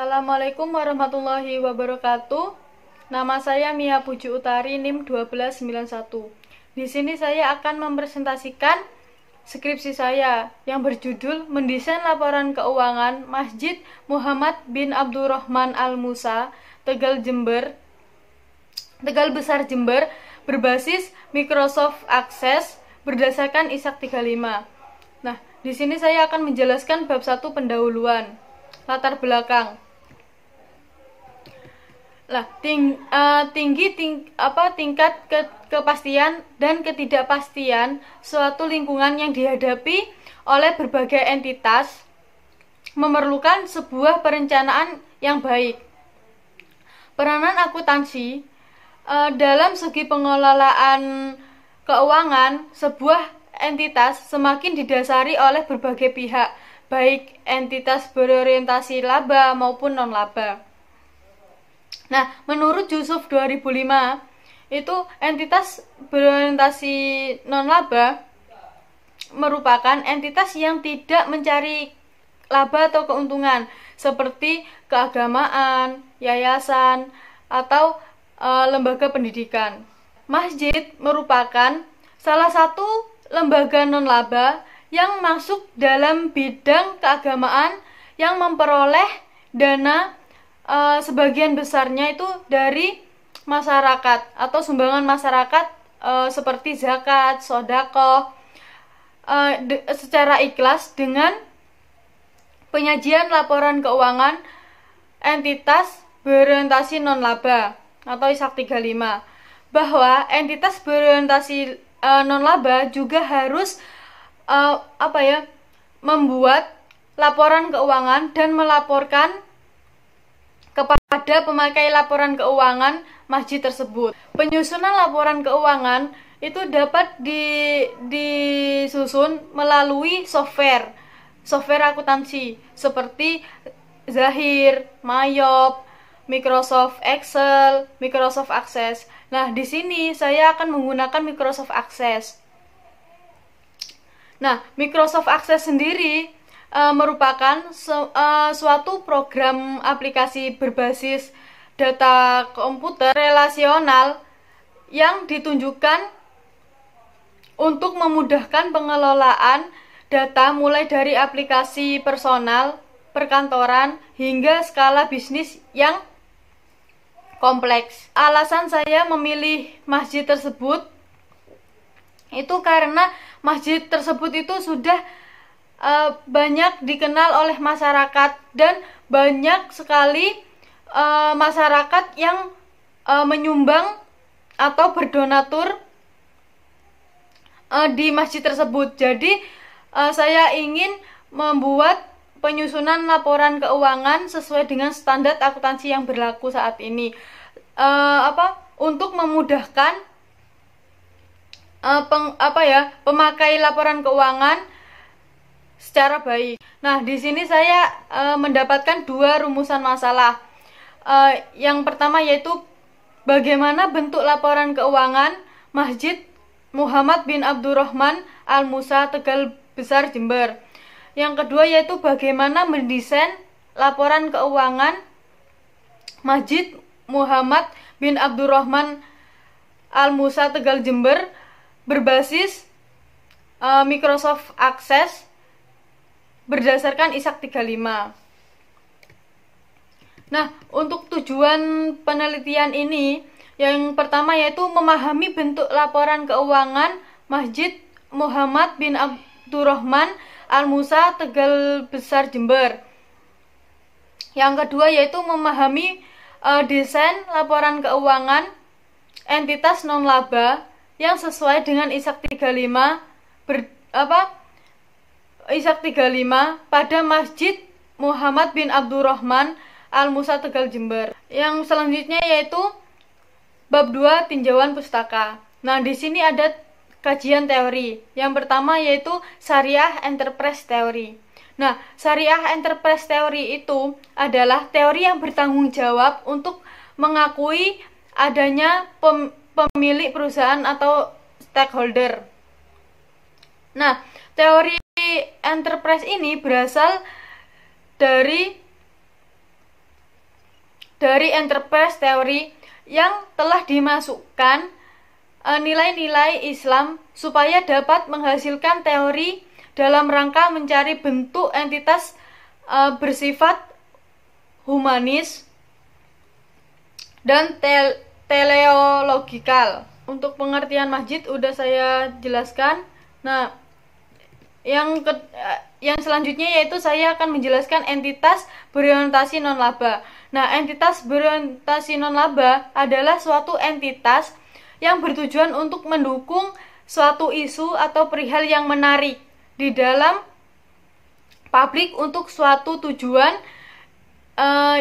Assalamualaikum warahmatullahi wabarakatuh. Nama saya Mia Puji Utari, NIM 1291. Di sini saya akan mempresentasikan skripsi saya yang berjudul Mendesain Laporan Keuangan Masjid Muhammad bin Abdurrahman Al-Musa, Tegal Besar Jember, berbasis Microsoft Access berdasarkan ISAK 35. Nah, di sini saya akan menjelaskan bab 1 pendahuluan. Latar belakang. Tingkat kepastian dan ketidakpastian suatu lingkungan yang dihadapi oleh berbagai entitas memerlukan sebuah perencanaan yang baik. Peranan akuntansi dalam segi pengelolaan keuangan sebuah entitas semakin didasari oleh berbagai pihak, baik entitas berorientasi laba maupun non-laba. Nah, menurut Yusuf 2005, itu entitas berorientasi non-laba merupakan entitas yang tidak mencari laba atau keuntungan, seperti keagamaan, yayasan, atau lembaga pendidikan. Masjid merupakan salah satu lembaga non-laba yang masuk dalam bidang keagamaan yang memperoleh dana sebagian besarnya itu dari masyarakat atau sumbangan masyarakat seperti zakat, sedekah secara ikhlas dengan penyajian laporan keuangan entitas berorientasi non-laba atau ISAK 35, bahwa entitas berorientasi non-laba juga harus membuat laporan keuangan dan melaporkan kepada pemakai laporan keuangan masjid tersebut. Penyusunan laporan keuangan itu dapat disusun melalui software akuntansi seperti Zahir, Mayop, Microsoft Excel, Microsoft Access. Nah, di sini saya akan menggunakan Microsoft Access. Nah, Microsoft Access sendiri merupakan suatu program aplikasi berbasis data komputer relasional yang ditunjukkan untuk memudahkan pengelolaan data mulai dari aplikasi personal, perkantoran, hingga skala bisnis yang kompleks. Alasan saya memilih masjid tersebut itu karena masjid tersebut itu sudah banyak dikenal oleh masyarakat dan banyak sekali masyarakat yang menyumbang atau berdonatur di masjid tersebut. Jadi saya ingin membuat penyusunan laporan keuangan sesuai dengan standar akuntansi yang berlaku saat ini, untuk memudahkan pemakai laporan keuangan secara baik. Nah, di sini saya mendapatkan dua rumusan masalah. Yang pertama yaitu bagaimana bentuk laporan keuangan Masjid Muhammad bin Abdurrahman Al-Musa, Tegal Besar Jember. Yang kedua yaitu bagaimana mendesain laporan keuangan Masjid Muhammad bin Abdurrahman Al-Musa, Tegal Jember berbasis Microsoft Access berdasarkan ISAK 35. Nah, untuk tujuan penelitian ini, yang pertama yaitu memahami bentuk laporan keuangan Masjid Muhammad bin Abdurrahman Al-Musa, Tegal Besar Jember. Yang kedua yaitu memahami desain laporan keuangan entitas non-laba yang sesuai dengan ISAK 35 pada Masjid Muhammad bin Abdurrahman Al-Musa, Tegal Jember. Yang selanjutnya yaitu bab 2 tinjauan pustaka. Nah, di sini ada kajian teori. Yang pertama yaitu Syariah Enterprise Theory. Nah, Syariah Enterprise Theory itu adalah teori yang bertanggung jawab untuk mengakui adanya pemilik perusahaan atau stakeholder. Nah, teori enterprise ini berasal dari dari enterprise teori yang telah dimasukkan nilai-nilai Islam supaya dapat menghasilkan teori dalam rangka mencari bentuk entitas bersifat humanis dan teleologikal. Untuk pengertian masjid udah saya jelaskan. Nah, yang selanjutnya yaitu saya akan menjelaskan entitas berorientasi non-laba. Nah, entitas berorientasi non-laba adalah suatu entitas yang bertujuan untuk mendukung suatu isu atau perihal yang menarik di dalam publik untuk suatu tujuan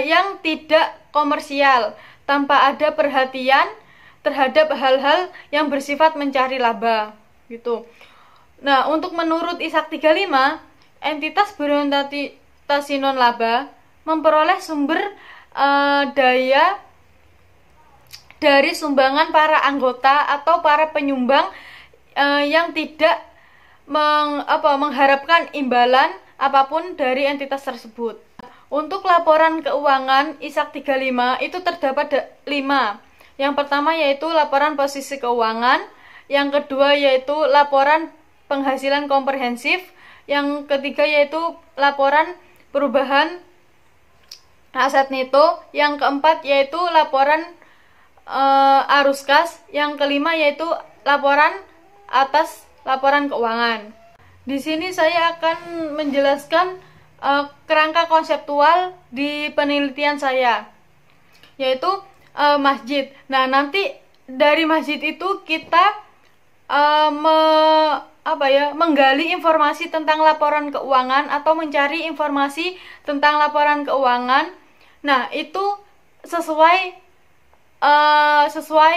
yang tidak komersial, tanpa ada perhatian terhadap hal-hal yang bersifat mencari laba gitu. Nah, untuk menurut ISAK 35, entitas berorientasi non-laba memperoleh sumber daya dari sumbangan para anggota atau para penyumbang yang tidak mengharapkan imbalan apapun dari entitas tersebut. Untuk laporan keuangan ISAK 35 itu terdapat 5. Yang pertama yaitu laporan posisi keuangan, yang kedua yaitu laporan penghasilan komprehensif, yang ketiga yaitu laporan perubahan aset neto, yang keempat yaitu laporan arus kas, yang kelima yaitu laporan atas laporan keuangan. Di sini saya akan menjelaskan kerangka konseptual di penelitian saya, yaitu masjid. Nah, nanti dari masjid itu kita menggali informasi tentang laporan keuangan atau mencari informasi tentang laporan keuangan. Nah, itu sesuai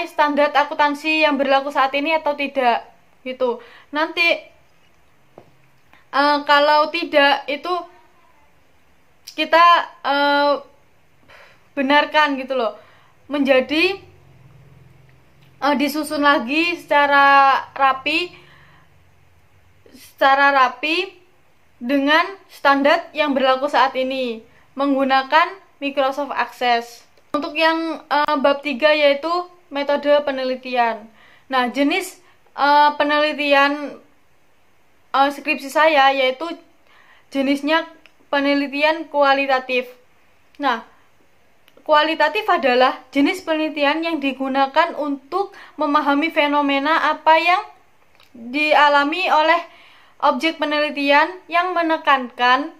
standar akuntansi yang berlaku saat ini atau tidak gitu. Nanti kalau tidak itu kita benarkan gitu loh, menjadi disusun lagi secara rapi dengan standar yang berlaku saat ini menggunakan Microsoft Access. Untuk yang bab 3 yaitu metode penelitian. Nah, jenis penelitian skripsi saya yaitu jenisnya penelitian kualitatif. Nah, kualitatif adalah jenis penelitian yang digunakan untuk memahami fenomena apa yang dialami oleh objek penelitian yang menekankan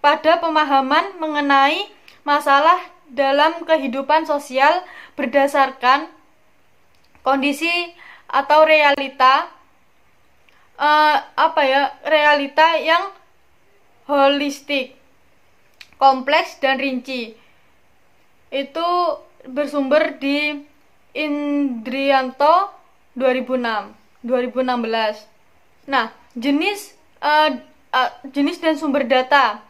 pada pemahaman mengenai masalah dalam kehidupan sosial berdasarkan kondisi atau realita realita yang holistik, kompleks dan rinci. Itu bersumber di Indrianto 2016. Nah, jenis dan sumber data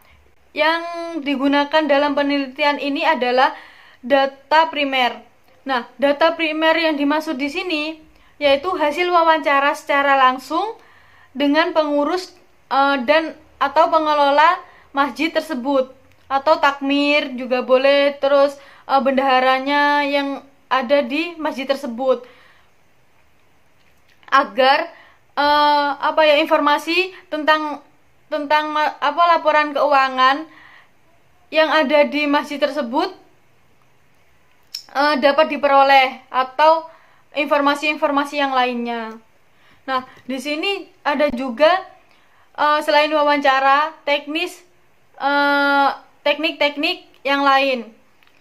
yang digunakan dalam penelitian ini adalah data primer. Nah, data primer yang dimaksud di sini yaitu hasil wawancara secara langsung dengan pengurus dan atau pengelola masjid tersebut, atau takmir juga boleh, terus bendaharanya yang ada di masjid tersebut, agar informasi tentang laporan keuangan yang ada di masjid tersebut dapat diperoleh, atau informasi-informasi yang lainnya. Nah, di sini ada juga selain wawancara, teknik-teknik yang lain,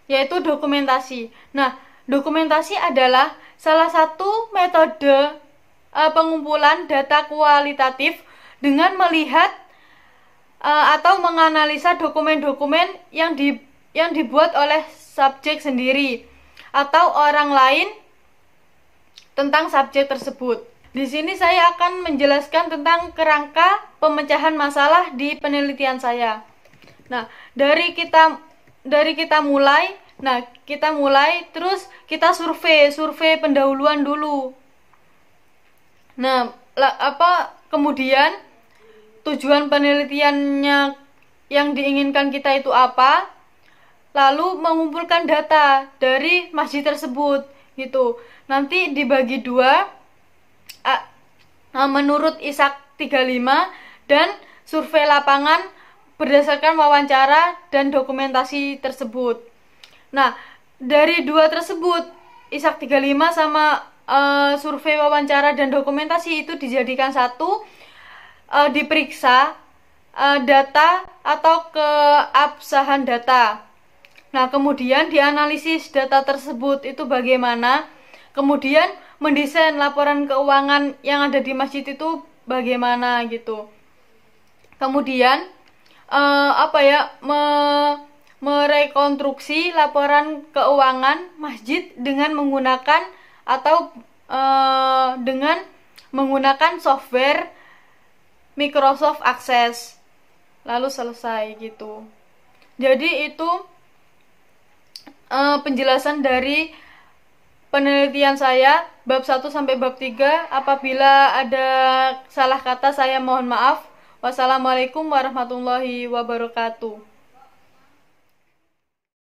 yaitu dokumentasi. Nah, dokumentasi adalah salah satu metode pengumpulan data kualitatif dengan melihat atau menganalisa dokumen-dokumen yang dibuat oleh subjek sendiri atau orang lain tentang subjek tersebut. Di sini saya akan menjelaskan tentang kerangka pemecahan masalah di penelitian saya. Nah, dari kita mulai, terus kita survei pendahuluan dulu. Nah, kemudian tujuan penelitiannya yang diinginkan kita itu apa? lalu mengumpulkan data dari masjid tersebut gitu. Nanti dibagi dua, menurut Ishak 35 dan survei lapangan berdasarkan wawancara dan dokumentasi tersebut. Nah, dari dua tersebut, Ishak 35 sama survei wawancara dan dokumentasi itu dijadikan satu, diperiksa data atau keabsahan data. Nah, kemudian dianalisis data tersebut itu bagaimana, kemudian mendesain laporan keuangan yang ada di masjid itu bagaimana gitu. Kemudian merekonstruksi laporan keuangan masjid dengan menggunakan software Microsoft Access. Lalu selesai gitu. Jadi itu penjelasan dari penelitian saya bab 1 sampai bab 3. Apabila ada salah kata saya mohon maaf. Wassalamualaikum warahmatullahi wabarakatuh.